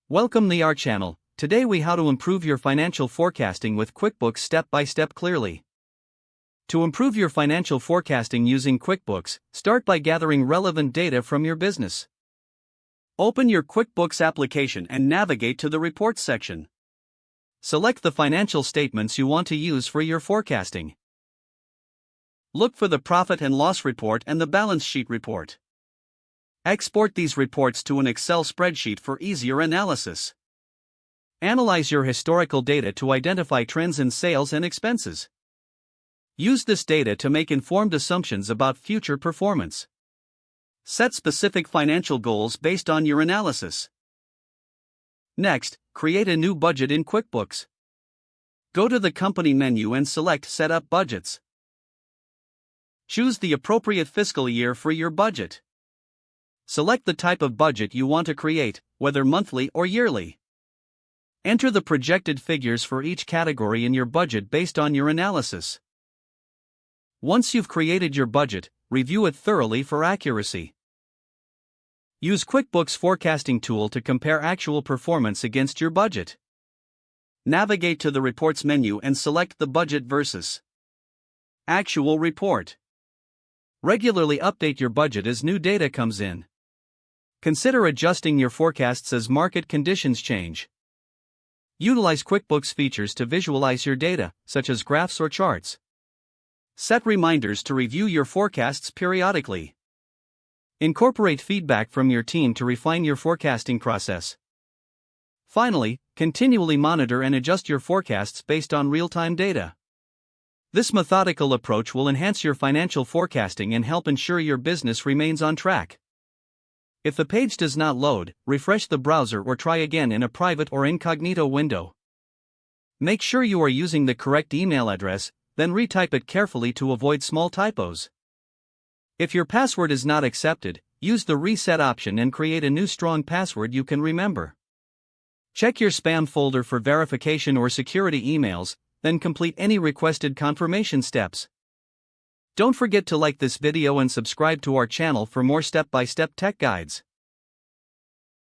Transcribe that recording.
Welcome to our channel. Today we how to improve your financial forecasting with QuickBooks step by step clearly. To improve your financial forecasting using QuickBooks, start by gathering relevant data from your business. Open your QuickBooks application and navigate to the Reports section. Select the financial statements you want to use for your forecasting. Look for the Profit and Loss report and the Balance Sheet report. Export these reports to an Excel spreadsheet for easier analysis. Analyze your historical data to identify trends in sales and expenses. Use this data to make informed assumptions about future performance. Set specific financial goals based on your analysis. Next, create a new budget in QuickBooks. Go to the Company menu and select Set up Budgets. Choose the appropriate fiscal year for your budget. Select the type of budget you want to create, whether monthly or yearly. Enter the projected figures for each category in your budget based on your analysis. Once you've created your budget, review it thoroughly for accuracy. Use QuickBooks forecasting tool to compare actual performance against your budget. Navigate to the Reports menu and select the Budget versus Actual report. Regularly update your budget as new data comes in. Consider adjusting your forecasts as market conditions change. Utilize QuickBooks features to visualize your data, such as graphs or charts. Set reminders to review your forecasts periodically. Incorporate feedback from your team to refine your forecasting process. Finally, continually monitor and adjust your forecasts based on real-time data. This methodical approach will enhance your financial forecasting and help ensure your business remains on track. If the page does not load, refresh the browser or try again in a private or incognito window. Make sure you are using the correct email address, then retype it carefully to avoid small typos. If your password is not accepted, use the reset option and create a new strong password you can remember. Check your spam folder for verification or security emails, then complete any requested confirmation steps. Don't forget to like this video and subscribe to our channel for more step-by-step tech guides.